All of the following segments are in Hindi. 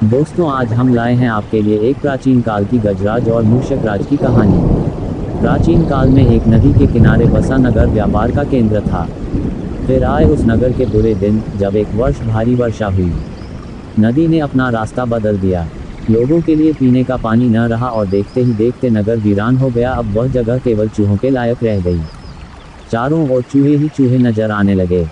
दोस्तों, आज हम लाए हैं आपके लिए एक प्राचीन काल की गजराज और मूषक राज की कहानी। प्राचीन काल में एक नदी के किनारे बसा नगर व्यापार का केंद्र था। फिर आए उस नगर के बुरे दिन, जब एक वर्ष भारी वर्षा हुई। नदी ने अपना रास्ता बदल दिया। लोगों के लिए पीने का पानी न रहा और देखते ही देखते नगर वीरान हो गया। अब वह जगह केवल चूहों के लायक रह गई। चारों ओर चूहे ही चूहे नजर आने लगे।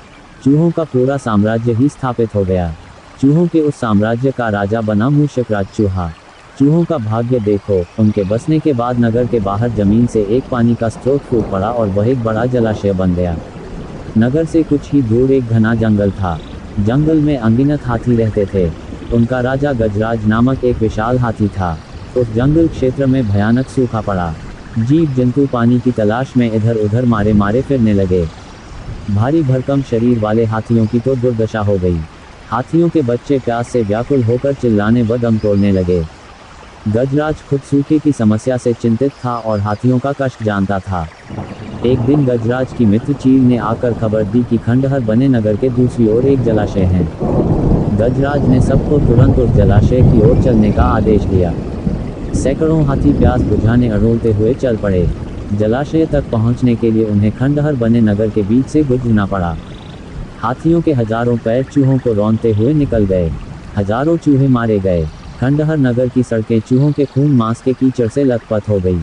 चूहों का पूरा साम्राज्य ही स्थापित हो गया। चूहों के उस साम्राज्य का राजा बना मूषक राज चूहा। चूहों का भाग्य देखो, उनके बसने के बाद नगर के बाहर जमीन से एक पानी का स्रोत फूट पड़ा और वह एक बड़ा जलाशय बन गया। नगर से कुछ ही दूर एक घना जंगल था। जंगल में अनगिनत हाथी रहते थे। उनका राजा गजराज नामक एक विशाल हाथी था। उस जंगल क्षेत्र में भयानक सूखा पड़ा। जीव जंतु पानी की तलाश में इधर उधर मारे मारे फिरने लगे। भारी भरकम शरीर वाले हाथियों की तो दुर्दशा हो गई। हाथियों के बच्चे प्यास से व्याकुल होकर चिल्लाने व दम तोड़ने लगे। गजराज खुद सूखे की समस्या से चिंतित था और हाथियों का कष्ट जानता था। एक दिन गजराज की मित्र चील ने आकर खबर दी कि खंडहर बने नगर के दूसरी ओर एक जलाशय है। गजराज ने सबको तुरंत उस जलाशय की ओर चलने का आदेश दिया। सैकड़ों हाथी प्यास बुझाने अड़ोलते हुए चल पड़े। जलाशय तक पहुंचने के लिए उन्हें खंडहर बने नगर के बीच से गुजरना पड़ा। हाथियों के हजारों पैर चूहों को रौंदते हुए निकल गए। हजारों चूहे मारे गए। खंडहर नगर की सड़कें चूहों के खून मांस के कीचड़ से लथपथ हो गई।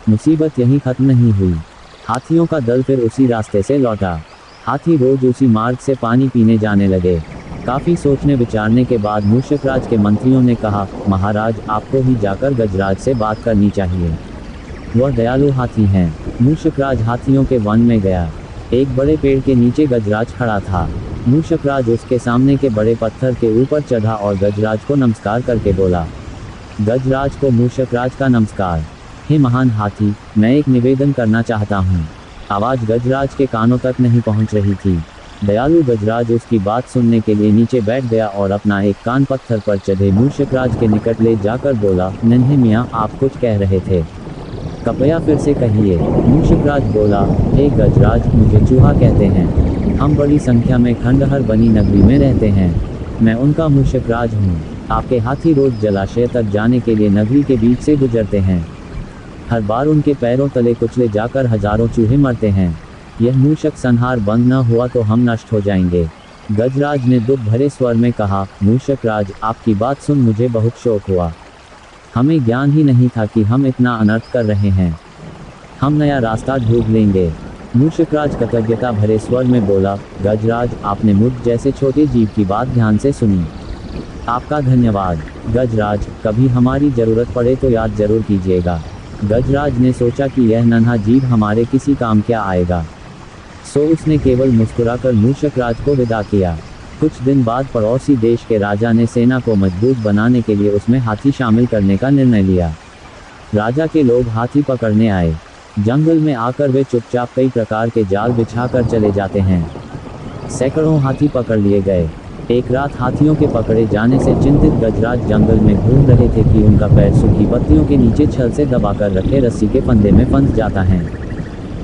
मुसीबत यहीं खत्म नहीं हुई। हाथियों का दल फिर उसी रास्ते से लौटा। हाथी रोज उसी मार्ग से पानी पीने जाने लगे। काफी सोचने विचारने के बाद मूषक राज के मंत्रियों ने कहा, महाराज, आपको ही जाकर गजराज से बात करनी चाहिए। वह दयालु हाथी हैं। मूषक राज हाथियों के वन में गया। एक बड़े पेड़ के नीचे गजराज खड़ा था। मूषक राज उसके सामने के बड़े पत्थर के ऊपर चढ़ा और गजराज को नमस्कार करके बोला। गजराज को मूषक राज का नमस्कार। हे महान हाथी, मैं एक निवेदन करना चाहता हूँ। आवाज गजराज के कानों तक नहीं पहुँच रही थी। दयालु गजराज उसकी बात सुनने के लिए नीचे बैठ गया और अपना एक कान पत्थर पर चढ़े मूषक राज के निकट ले जाकर बोला, नन्हे मियाँ, आप कुछ कह रहे थे, कृपया फिर से कहिए। मूषक राज बोला, हे गजराज, मुझे चूहा कहते हैं। हम बड़ी संख्या में खंडहर बनी नगरी में रहते हैं। मैं उनका मूषक राज हूँ। आपके हाथी रोज जलाशय तक जाने के लिए नगरी के बीच से गुजरते हैं। हर बार उनके पैरों तले कुचले जाकर हजारों चूहे मरते हैं। यह मूषक संहार बंद न हुआ तो हम नष्ट हो जाएंगे। गजराज ने दुख भरे स्वर में कहा, मूषक राज, आपकी बात सुन मुझे बहुत शौक हुआ। हमें ज्ञान ही नहीं था कि हम इतना अनर्थ कर रहे हैं। हम नया रास्ता ढूंढ लेंगे। मूषक राज कृतज्ञता भरे स्वर में बोला, गजराज, आपने मुझ जैसे छोटे जीव की बात ध्यान से सुनी। आपका धन्यवाद। गजराज, कभी हमारी जरूरत पड़े तो याद जरूर कीजिएगा। गजराज ने सोचा कि यह नन्हा जीव हमारे किसी काम क्या आएगा, सो उसने केवल मुस्कुराकर मूषक राज को विदा किया। कुछ दिन बाद पड़ोसी देश के राजा ने सेना को मजबूत बनाने के लिए उसमें हाथी शामिल करने का निर्णय लिया। राजा के लोग हाथी पकड़ने आए। जंगल में आकर वे चुपचाप कई प्रकार के जाल बिछाकर चले जाते हैं। सैकड़ों हाथी पकड़ लिए गए। एक रात हाथियों के पकड़े जाने से चिंतित गजराज जंगल में घूम रहे थे कि उनका पैर सूखी पत्तियों के नीचे छल से दबाकर रखे रस्सी के फंदे में फंस जाता है।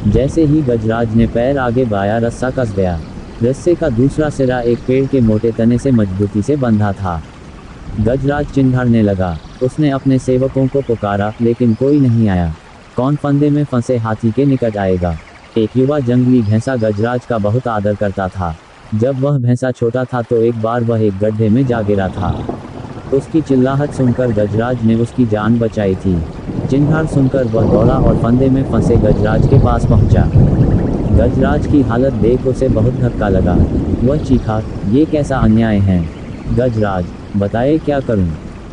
जैसे ही गजराज ने पैर आगे बढ़ाया, रस्सा कस गया। रस्से का दूसरा सिरा एक पेड़ के मोटे तने से मजबूती से बंधा था। गजराज चिंघाड़ने लगा। उसने अपने सेवकों को पुकारा, लेकिन कोई नहीं आया। कौन फंदे में फंसे हाथी के निकट आएगा। एक युवा जंगली भैंसा गजराज का बहुत आदर करता था। जब वह भैंसा छोटा था तो एक बार वह एक गड्ढे में जा गिरा था। उसकी चिल्लाहट सुनकर गजराज ने उसकी जान बचाई थी। चिंघाड़ सुनकर वह दौड़ा और फंदे में फंसे गजराज के पास पहुंचा। गजराज की हालत देख उसे बहुत धक्का लगा। वह चीखा, ये कैसा अन्याय है। गजराज, बताए क्या करूं?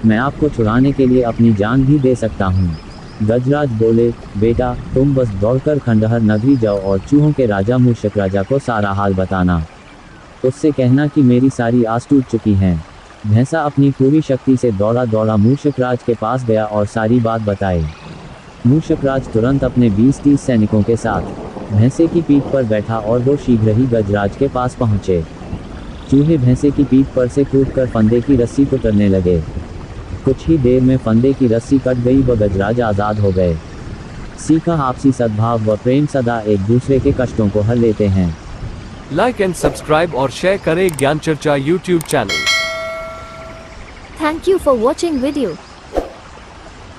मैं आपको छुड़ाने के लिए अपनी जान भी दे सकता हूं। गजराज बोले, बेटा, तुम बस दौड़कर खंडहर नगरी जाओ और चूहों के राजा मूषक राजा को सारा हाल बताना। उससे कहना कि मेरी सारी आस टूट चुकी है। भैंसा अपनी पूरी शक्ति से दौड़ा दौड़ा मूषक राज के पास गया और सारी बात बताई। मूषक राज तुरंत अपने 20-30 सैनिकों के साथ भैंसे की पीठ पर बैठा और वो शीघ्र ही गजराज के पास पहुंचे। चूहे भैंसे की पीठ पर से कूदकर फंदे की रस्सी कुतरने लगे। कुछ ही देर में फंदे की रस्सी कट गई व गजराज आज़ाद हो गए। सीखा, आपसी सद्भाव व प्रेम सदा एक दूसरे के कष्टों को हर लेते हैं। लाइक एंड सब्सक्राइब और शेयर करें ज्ञान चर्चा YouTube channel. Thank you for watching video.